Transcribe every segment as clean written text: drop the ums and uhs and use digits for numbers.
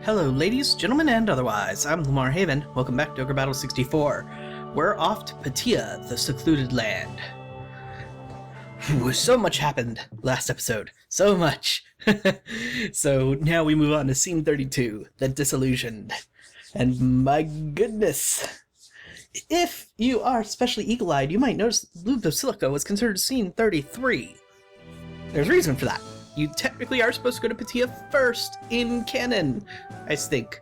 Hello ladies, gentlemen, and otherwise, I'm Lamar Haven. Welcome back to Ogre Battle 64. We're off to Patia, the secluded land. Whew, so much happened last episode. So much. So now we move on to scene 32, The Disillusioned. And my goodness. If you are especially eagle-eyed, you might notice that Blue Basilica was considered scene 33. There's a reason for that. You technically are supposed to go to Patia first in canon, I think.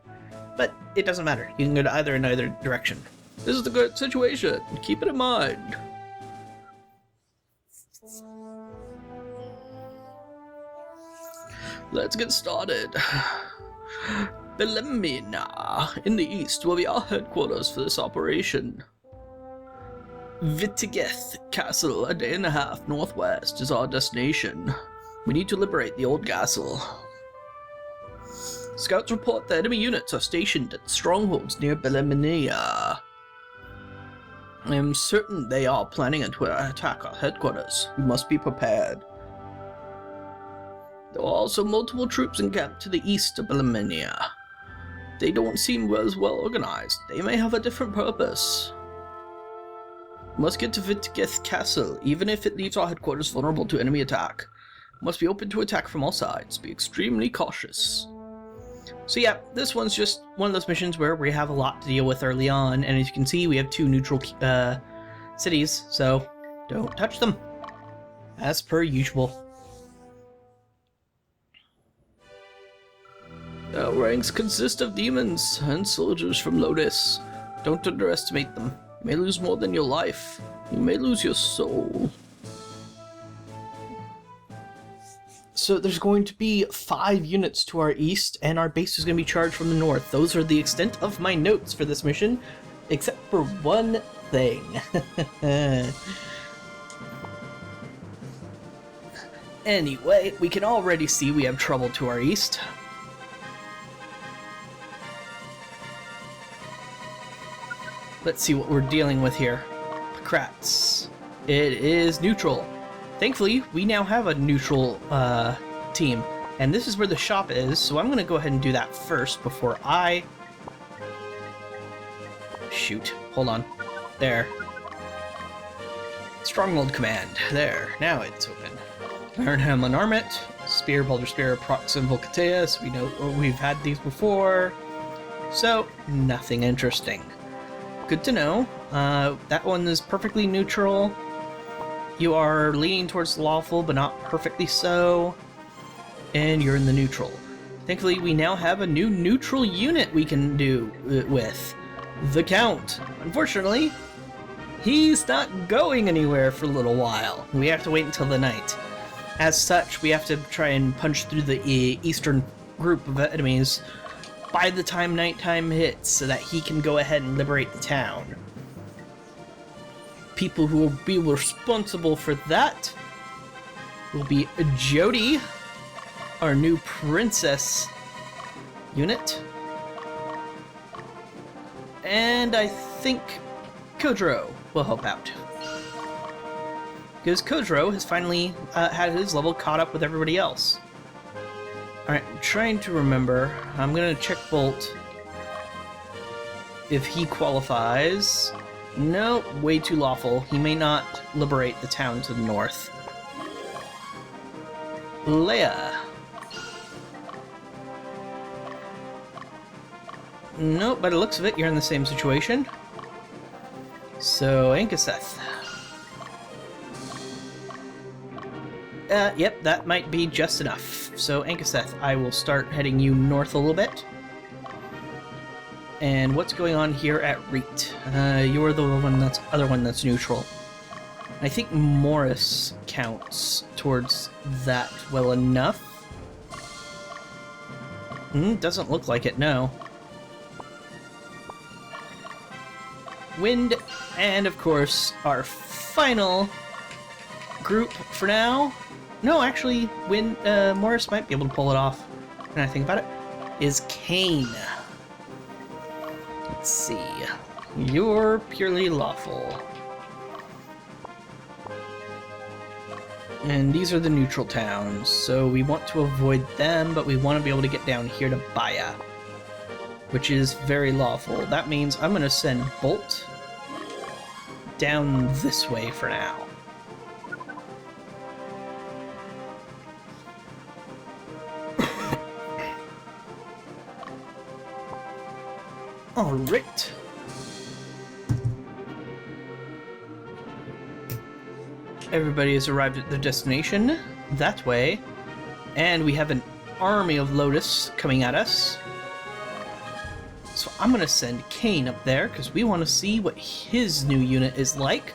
But it doesn't matter. You can go to either in either direction. This is the good situation. Keep it in mind. Let's get started. Belemina, in the east, will be our headquarters for this operation. Vitigeth Castle, a day and a half northwest, is our destination. We need to liberate the old castle. Scouts report that enemy units are stationed at strongholds near Belemina. I am certain they are planning to attack our headquarters. We must be prepared. There are also multiple troops encamped to the east of Belemina. They don't seem as well organized. They may have a different purpose. We must get to Vitigeth Castle, even if it leaves our headquarters vulnerable to enemy attack. Must be open to attack from all sides. Be extremely cautious. So yeah, this one's just one of those missions where we have a lot to deal with early on, and as you can see, we have two neutral cities, so don't touch them, as per usual. Our ranks consist of demons and soldiers from Lotus. Don't underestimate them. You may lose more than your life. You may lose your soul. So there's going to be 5 units to our east, and our base is going to be charged from the north. Those are the extent of my notes for this mission, except for one thing. Anyway, we can already see we have trouble to our east. Let's see what we're dealing with here. Kratz. It is neutral. Thankfully, we now have a neutral team, and this is where the shop is, so I'm going to go ahead and do that first before I... Shoot. Hold on. There. Stronghold command. There. Now it's open. Iron Helm and Armet. Spear, Boulder Spear, Prox, and Volcateus. We know we've had these before. So, nothing interesting. Good to know. That one is perfectly neutral. You are leaning towards the lawful, but not perfectly so. And you're in the neutral. Thankfully, we now have a new neutral unit we can do it with. The Count. Unfortunately, he's not going anywhere for a little while. We have to wait until the night. As such, we have to try and punch through the eastern group of enemies by the time nighttime hits, so that he can go ahead and liberate the town. People who will be responsible for that will be Jody, our new princess unit, and I think Kodro will help out. Because Kodro has finally had his level caught up with everybody else. Alright, I'm trying to remember. I'm going to check Bolt if he qualifies. No, way too lawful. He may not liberate the town to the north. Leia. Nope, by the looks of it, you're in the same situation. So, Ankaseth. Yep, that might be just enough. So, Ankaseth, I will start heading you north a little bit. And what's going on here at Reet? You're the other one that's neutral. I think Morris counts towards that well enough. Doesn't look like it, no. Wind, and of course, our final group for now. No, actually, Wind, Morris might be able to pull it off, when I think about it, is Kain. Let's see. You're purely lawful. And these are the neutral towns, so we want to avoid them, but we want to be able to get down here to Baya. which is very lawful. That means I'm going to send Bolt down this way for now. Alright. Everybody has arrived at their destination that way, and we have an army of Lotus coming at us. So I'm going to send Kain up there, because we want to see what his new unit is like.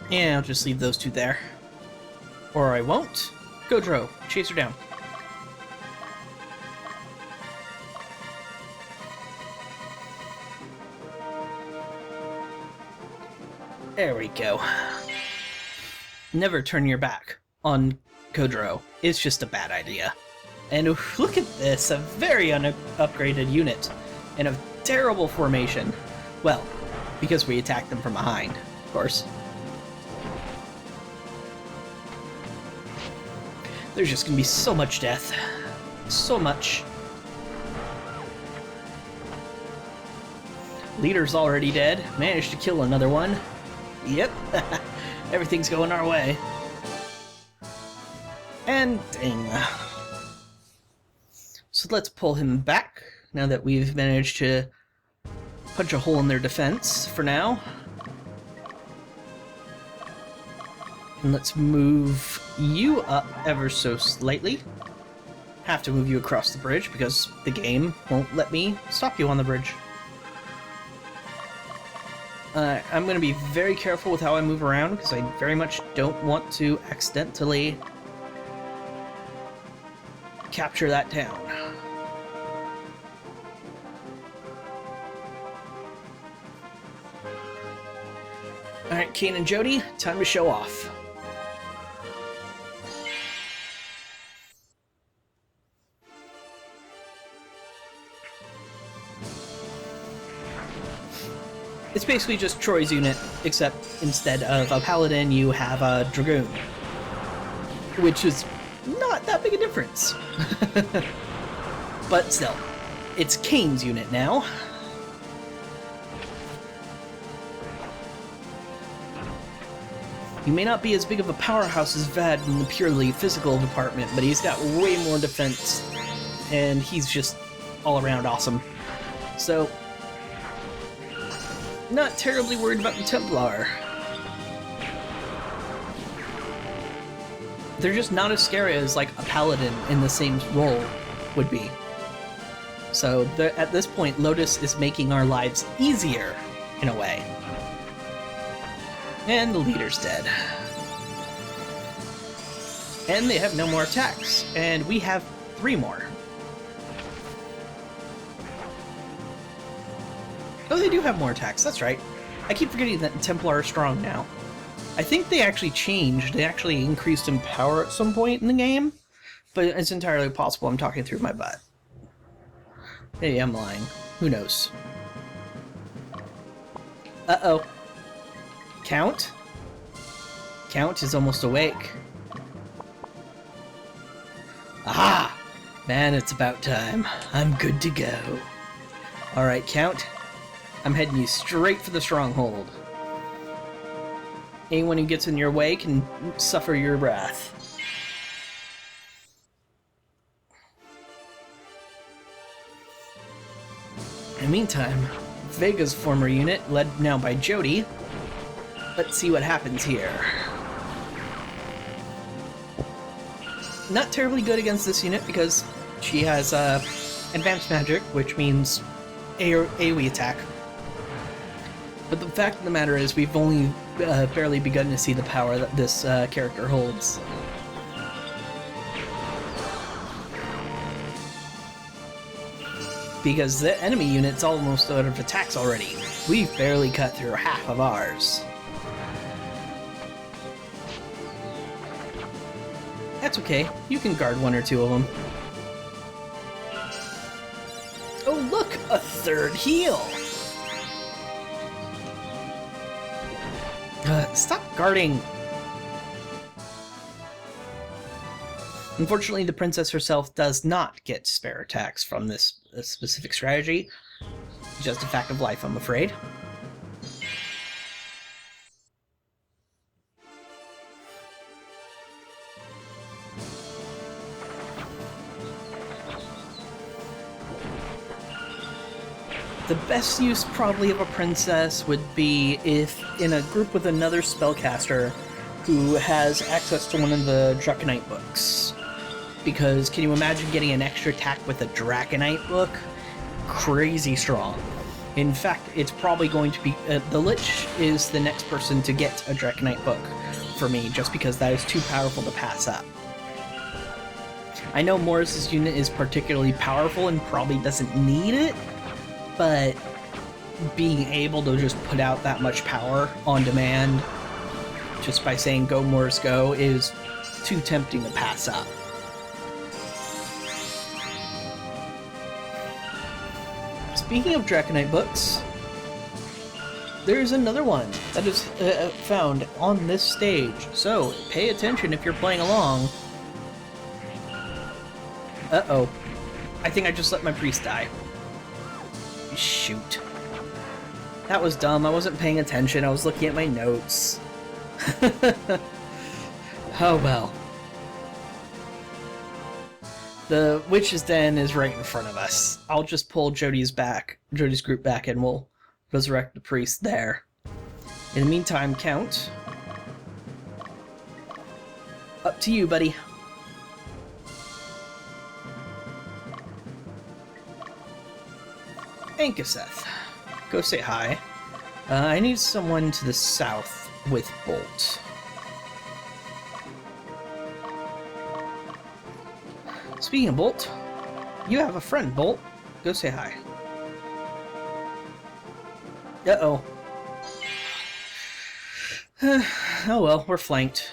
And I'll just leave those two there. Or I won't. Godro, chase her down. There we go. Never turn your back on Godro. It's just a bad idea. And look at this, a very upgraded unit. In a terrible formation. Well, because we attacked them from behind, of course. There's just gonna be so much death. So much. Leader's already dead. Managed to kill another one. Yep, everything's going our way. And ding. So let's pull him back, now that we've managed to punch a hole in their defense for now. And let's move you up ever so slightly. Have to move you across the bridge because the game won't let me stop you on the bridge. I'm going to be very careful with how I move around, because I very much don't want to accidentally capture that town. Alright, Kain and Jody, time to show off. It's basically just Troy's unit, except instead of a paladin, you have a dragoon. Which is not that big a difference. But still, it's Kain's unit now. He may not be as big of a powerhouse as Vad in the purely physical department, but he's got way more defense, and he's just all around awesome. So, not terribly worried about the Templar. They're just not as scary as, like, a paladin in the same role would be. So, at this point, Lotus is making our lives easier, in a way. And the leader's dead. And they have no more attacks, and we have 3 more. Oh, they do have more attacks, that's right. I keep forgetting that Templar are strong now. I think they actually changed. They actually increased in power at some point in the game, but it's entirely possible I'm talking through my butt. Maybe I'm lying. Who knows? Uh-oh. Count? Count is almost awake. Aha! Man, it's about time. I'm good to go. Alright, Count. I'm heading you straight for the stronghold. Anyone who gets in your way can suffer your wrath. In the meantime, Vega's former unit, led now by Jody. Let's see what happens here. Not terribly good against this unit because she has advanced magic, which means AoE attack. But the fact of the matter is, we've only barely begun to see the power that this character holds. Because the enemy unit's almost out of attacks already. We've barely cut through half of ours. That's okay, you can guard 1 or 2 of them. Oh look, a 3rd heal! Stop guarding! Unfortunately, the princess herself does not get spare attacks from this specific strategy. Just a fact of life, I'm afraid. The best use probably of a princess would be if in a group with another spellcaster who has access to one of the Draconite books. Because can you imagine getting an extra attack with a Draconite book? Crazy strong. In fact, it's probably going to be... the Lich is the next person to get a Draconite book for me, just because that is too powerful to pass up. I know Morris's unit is particularly powerful and probably doesn't need it, but being able to just put out that much power on demand, just by saying go Morris go, is too tempting to pass up. Speaking of Draconite books, there's another one that is found on this stage, so pay attention if you're playing along. Uh-oh. I think I just let my priest die. Shoot. That was dumb. I wasn't paying attention. I was looking at my notes. Oh well. The witch's den is right in front of us. I'll just pull Jody's group back, and we'll resurrect the priest there. In the meantime, Count. Up to you, buddy. Ankaseth. Go say hi. I need someone to the south with Bolt. Speaking of Bolt, you have a friend, Bolt. Go say hi. Uh-oh. Oh well, we're flanked.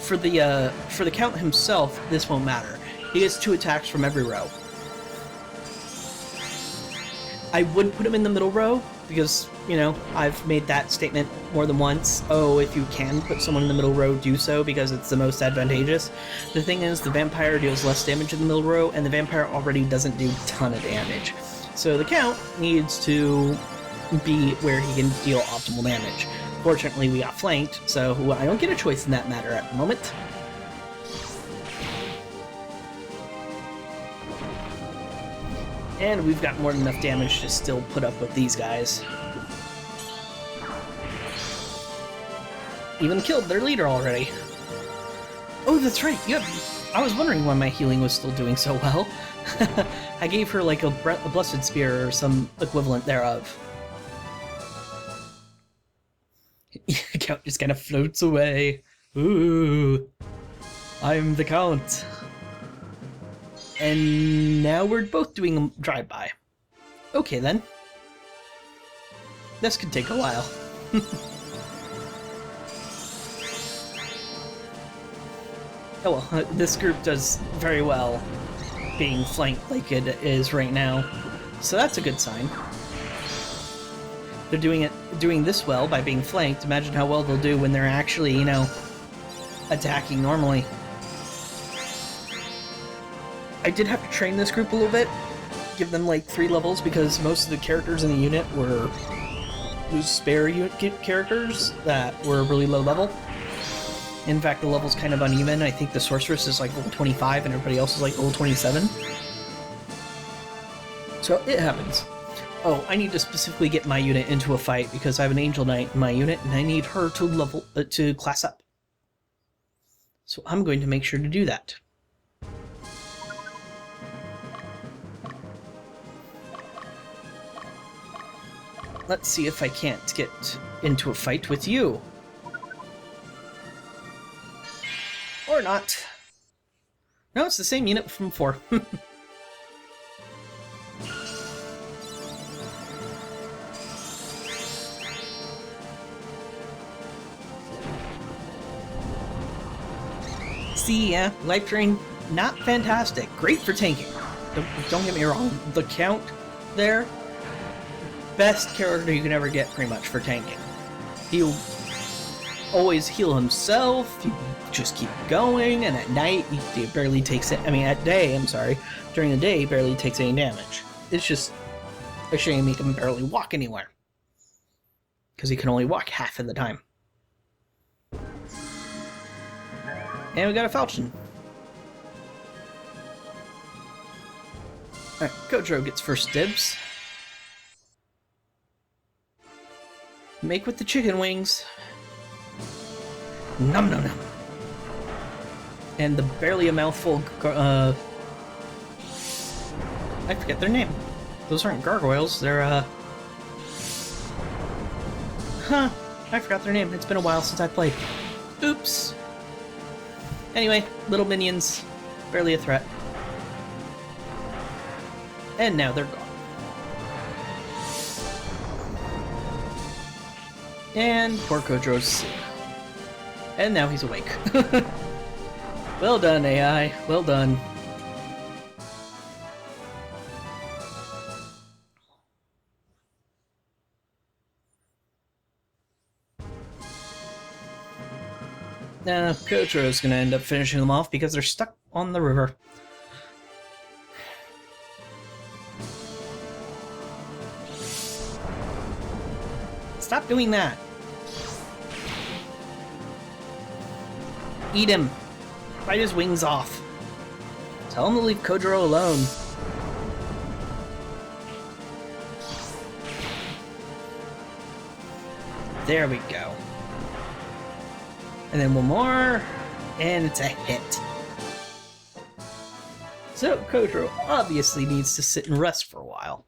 For the Count himself, this won't matter. He gets 2 attacks from every row. I would put him in the middle row, because, you know, I've made that statement more than once. Oh, if you can put someone in the middle row, do so, because it's the most advantageous. The thing is, the vampire deals less damage in the middle row, and the vampire already doesn't do a ton of damage. So the Count needs to be where he can deal optimal damage. Fortunately, we got flanked, so I don't get a choice in that matter at the moment. And we've got more than enough damage to still put up with these guys. Even killed their leader already. Oh, that's right. I was wondering why my healing was still doing so well. I gave her like a blessed spear or some equivalent thereof. Count just kind of floats away. Ooh, I'm the Count. And now we're both doing a drive-by. Okay then. This could take a while. Oh well, this group does very well being flanked like it is right now. So that's a good sign. They're doing this well by being flanked. Imagine how well they'll do when they're actually, you know, attacking normally. I did have to train this group a little bit, give them like 3 levels, because most of the characters in the unit were spare unit characters that were really low level. In fact, the level's kind of uneven. I think the sorceress is like level 25 and everybody else is like level 27. So it happens. Oh, I need to specifically get my unit into a fight because I have an Angel Knight in my unit and I need her to class up. So I'm going to make sure to do that. Let's see if I can't get into a fight with you. Or not. No, it's the same unit from before. See, yeah, Life Drain, not fantastic. Great for tanking. Don't get me wrong. The Count there, best character you can ever get, pretty much, for tanking. He'll... always heal himself. You just keep going, and at night he barely takes it. I mean, at day, I'm sorry, during the day he barely takes any damage. It's just a shame he can barely walk anywhere, because he can only walk half of the time. And we got a falchion. Alright, Kotaro gets first dibs. Make with the chicken wings. Nom nom nom. And the barely a mouthful, I forget their name. Those aren't gargoyles, they're, Huh, I forgot their name. It's been a while since I played. Oops. Anyway, little minions, barely a threat. And now they're gone. And poor Kotaro's asleep. And now he's awake. Well done, AI. Well done. Now, Kotaro's gonna end up finishing them off because they're stuck on the river. Stop doing that. Eat him. Bite his wings off. Tell him to leave Kotaro alone. There we go. And then one more, and it's a hit. So Kotaro obviously needs to sit and rest for a while.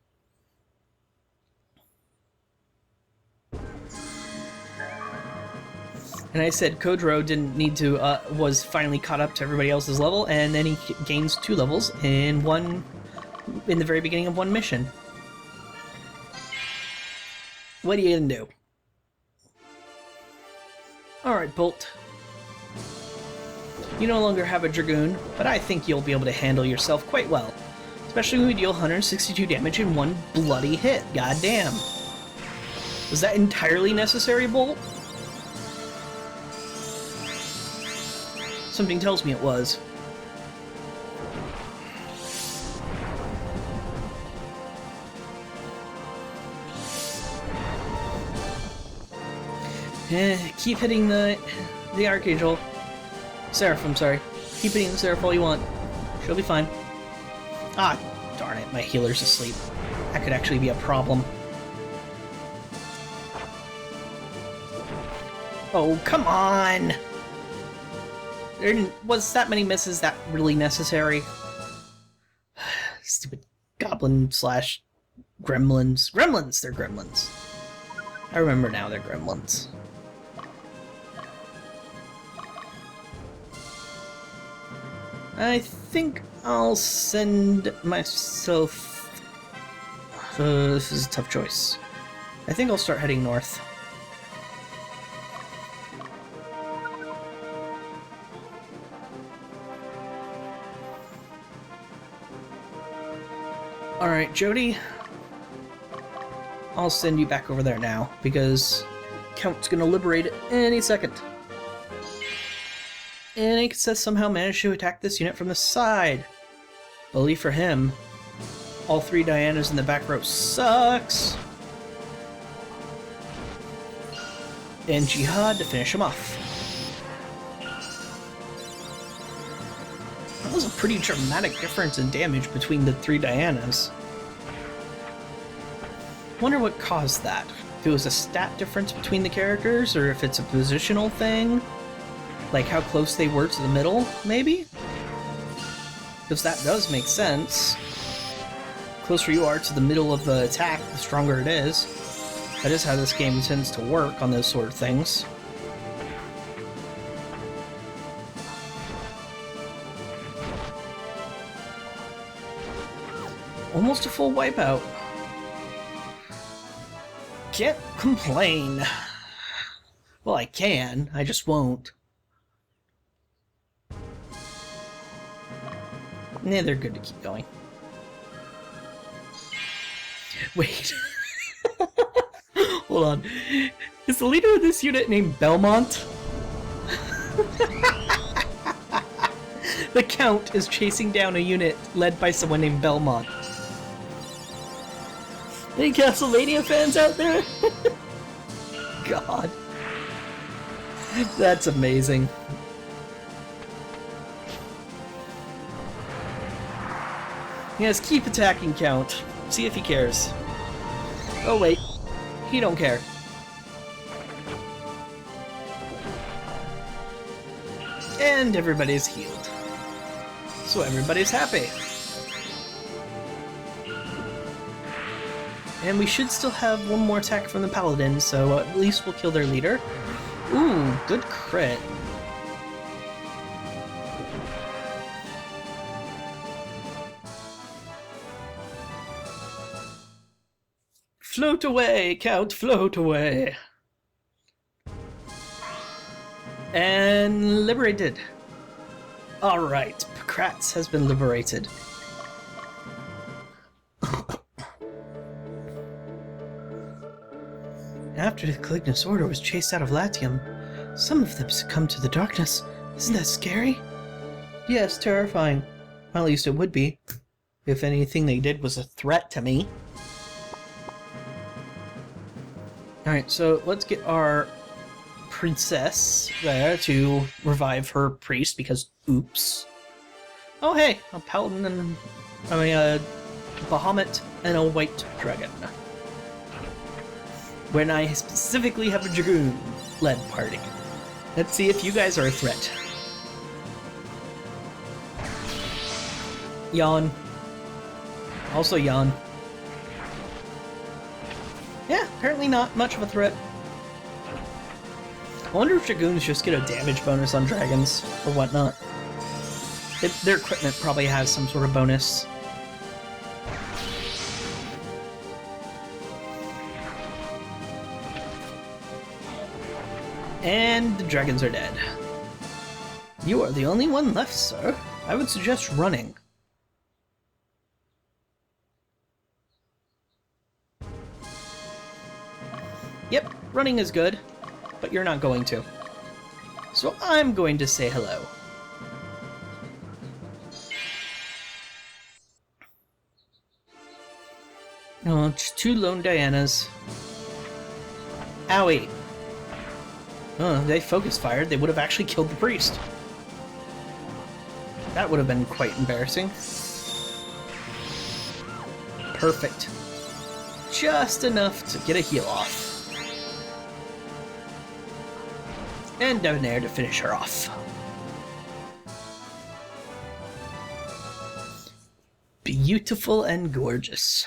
And I said Kotaro didn't need to, was finally caught up to everybody else's level, and then he gains 2 levels in the very beginning of one mission. What are you gonna do? Alright, Bolt. You no longer have a Dragoon, but I think you'll be able to handle yourself quite well. Especially when you deal 162 damage in one bloody hit. Goddamn. Was that entirely necessary, Bolt? Something tells me it was. Keep hitting the Archangel. Seraph, I'm sorry. Keep hitting the Seraph all you want. She'll be fine. Ah, darn it, my healer's asleep. That could actually be a problem. Oh, come on! Was that many misses that really necessary? Stupid goblin slash gremlins. Gremlins! They're gremlins. I remember now they're gremlins. I think I'll send myself... this is a tough choice. I think I'll start heading north. Alright, Jody. I'll send you back over there now, because Count's gonna liberate it any second. And he says somehow managed to attack this unit from the side. Believe for him, all 3 Dianas in the back row sucks. And Jihad to finish him off. That was a pretty dramatic difference in damage between the 3 Dianas. Wonder what caused that. If it was a stat difference between the characters, or if it's a positional thing. Like how close they were to the middle, maybe? Because that does make sense. The closer you are to the middle of the attack, the stronger it is. That is how this game tends to work on those sort of things. Almost a full wipeout. Can't complain. Well, I can, I just won't. Nah, they're good to keep going. Wait. Hold on. Is the leader of this unit named Belmont? The Count is chasing down a unit led by someone named Belmont. Any Castlevania fans out there? God. That's amazing. Yes, keep attacking Count. See if he cares. Oh wait, he don't care. And everybody's healed. So everybody's happy. And we should still have one more attack from the Paladin, so at least we'll kill their leader. Ooh, good crit. Float away, Count, float away. And liberated. Alright, Kratz has been liberated. After the Calignos Order was chased out of Latium, some of them succumbed to the darkness. Isn't that scary? Yes, terrifying. Well, at least it would be. If anything they did was a threat to me. Alright, so let's get our princess there to revive her priest, because oops. Oh hey, a paladin and a Bahamut and a white dragon. When I specifically have a dragoon-led party. Let's see if you guys are a threat. Yawn. Also yawn. Yeah, apparently not much of a threat. I wonder if dragoons just get a damage bonus on dragons, or whatnot. Their equipment probably has some sort of bonus. And the dragons are dead. You are the only one left, sir. I would suggest running. Yep, running is good, but you're not going to. So I'm going to say hello. Oh, just two lone Dianas. Owie. Oh, they focus fired. They would have actually killed the priest. That would have been quite embarrassing. Perfect. Just enough to get a heal off. And down there to finish her off. Beautiful and gorgeous.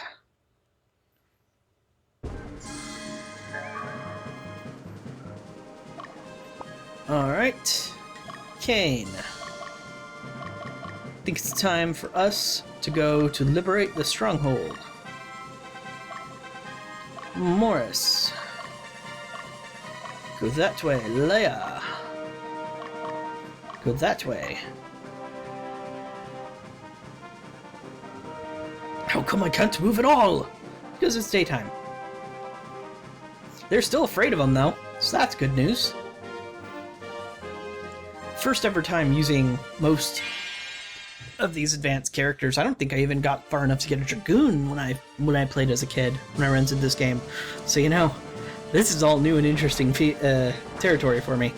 Alright, Kain. I think it's time for us to go to liberate the stronghold. Morris. Go that way, Leia. Go that way. How come I can't move at all? Because it's daytime. They're still afraid of him though, so that's good news. First ever time using most of these advanced characters. I don't think I even got far enough to get a dragoon when I played as a kid, when I rented this game. So you know, this is all new and interesting territory for me.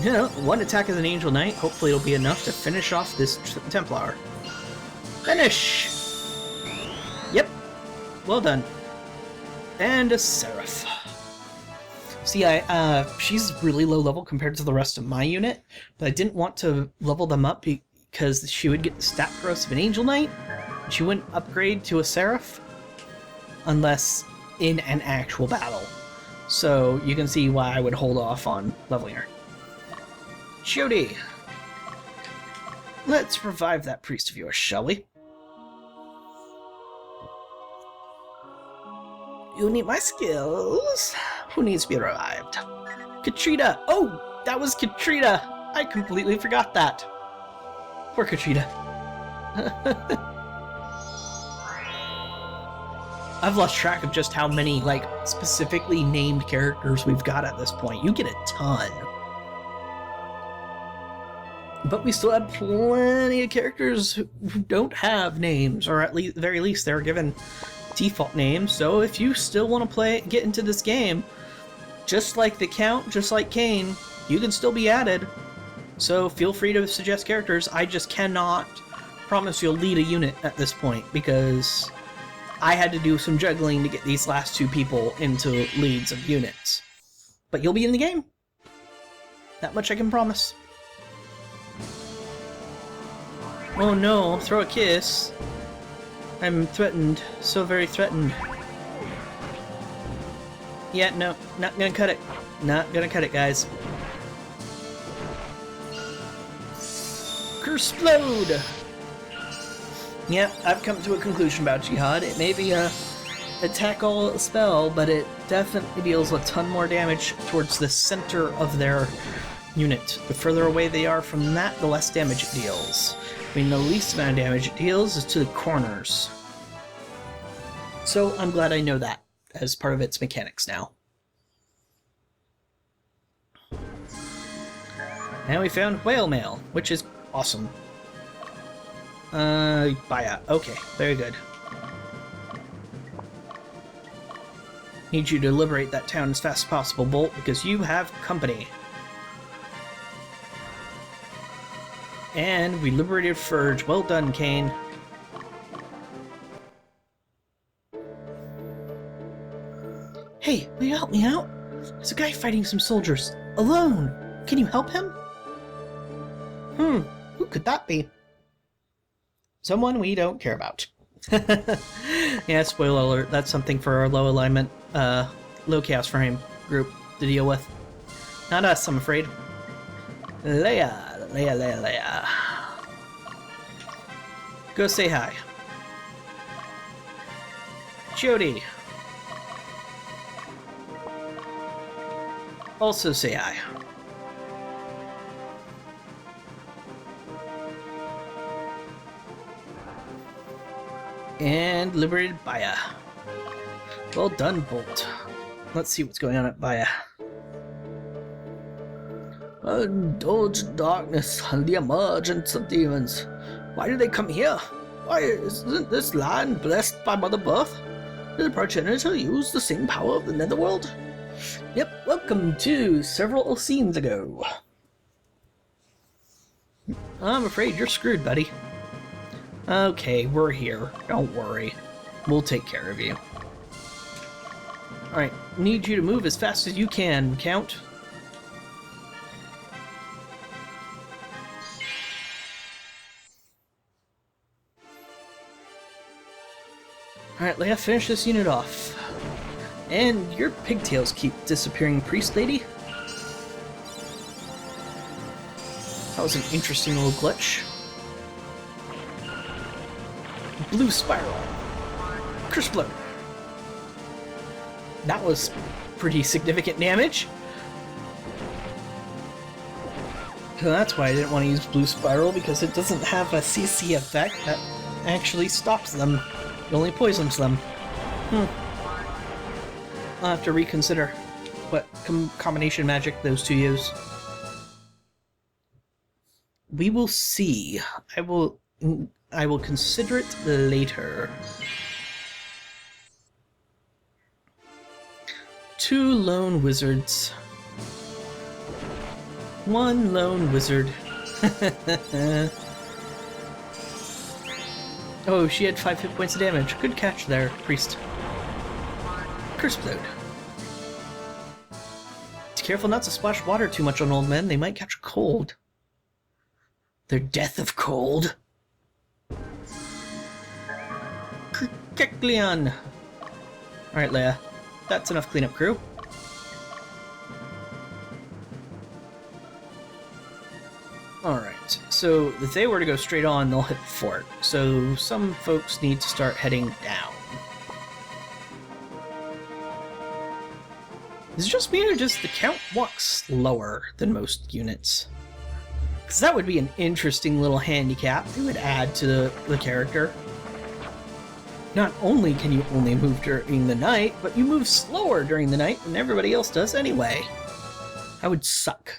You know, one attack as an Angel Knight, hopefully it'll be enough to finish off this Templar. Finish! Yep, well done. And a Seraph. See, she's really low level compared to the rest of my unit, but I didn't want to level them up because she would get the stat growth of an Angel Knight. She wouldn't upgrade to a Seraph unless in an actual battle. So you can see why I would hold off on leveling her. Jody! Let's revive that priest of yours, shall we? You need my skills. Who needs to be revived? Katrina! Oh, that was Katrina! I completely forgot that. Poor Katrina. I've lost track of just how many, like, specifically named characters we've got at this point. You get a ton. But we still have plenty of characters who don't have names, or at least, very least, they're given default names. So if you still want to get into this game, just like the Count, just like Kain, you can still be added. So feel free to suggest characters. I just cannot promise you'll lead a unit at this point, because I had to do some juggling to get these last two people into leads of units. But you'll be in the game. That much I can promise. Oh no, throw a kiss. I'm threatened. So very threatened. Yeah, no, not gonna cut it. Not gonna cut it, guys. Explode! Yep, I've come to a conclusion about Jihad. It may be a attack-all spell, but it definitely deals a ton more damage towards the center of their unit. The further away they are from that, the less damage it deals. I mean, the least amount of damage it deals is to the corners. So I'm glad I know that as part of its mechanics now. And we found whale mail, which is awesome. Baya. Okay, very good. Need you to liberate that town as fast as possible, Bolt, because you have company. And we liberated Furge. Well done, Kain. Hey, will you help me out? There's a guy fighting some soldiers. Alone! Can you help him? Who could that be? Someone we don't care about. Yeah, spoiler alert. That's something for our low alignment, low chaos frame group to deal with. Not us, I'm afraid. Leia. Go say hi. Jody. Also say hi. And liberated Baya. Well done, Bolt. Let's see what's going on at Baya. Indulge darkness and the emergence of demons. Why do they come here? Why isn't this land blessed by Mother Birth? Did the progenitor use the same power of the Netherworld? Yep, welcome to several scenes ago. I'm afraid you're screwed, buddy. Okay, we're here. Don't worry. We'll take care of you. Alright, need you to move as fast as you can, Count. Alright, Leia, finish this unit off. And your pigtails keep disappearing, priest lady. That was an interesting little glitch. Blue spiral. Crispler. That was pretty significant damage. So that's why I didn't want to use blue spiral, because it doesn't have a CC effect that actually stops them. It only poisons them. I'll have to reconsider what combination magic those two use. We will see. I will consider it later. 2 lone wizards. 1 lone wizard. Oh, she had 5 hit points of damage. Good catch there, priest. Curse Cloud. Be careful not to splash water too much on old men. They might catch a cold. Their death of cold. Keklian. Alright, Leia. That's enough cleanup, crew. Alright, so if they were to go straight on, they'll hit the fort. So some folks need to start heading down. Is it just me, or does the Count walk slower than most units? Because that would be an interesting little handicap it would add to the character. Not only can you only move during the night, but you move slower during the night than everybody else does anyway. That would suck.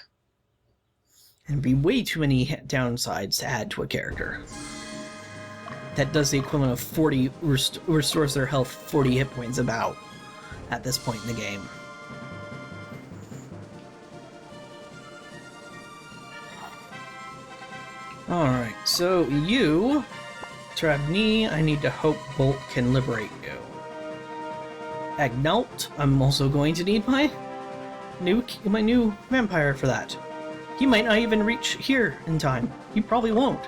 And it'd be way too many downsides to add to a character. That does the equivalent of 40, restores their health 40 hit points about at this point in the game. Alright, so you, Travni, I need to hope Bolt can liberate you. Agnault, I'm also going to need my new vampire for that. He might not even reach here in time. He probably won't.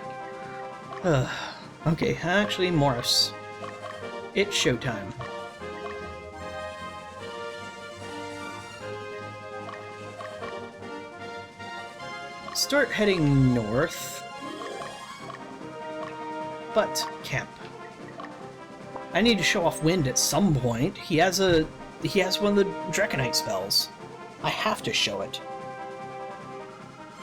Okay, actually, Morris. It's showtime. Start heading north. But camp. I need to show off Wind at some point. He has one of the Draconite spells. I have to show it.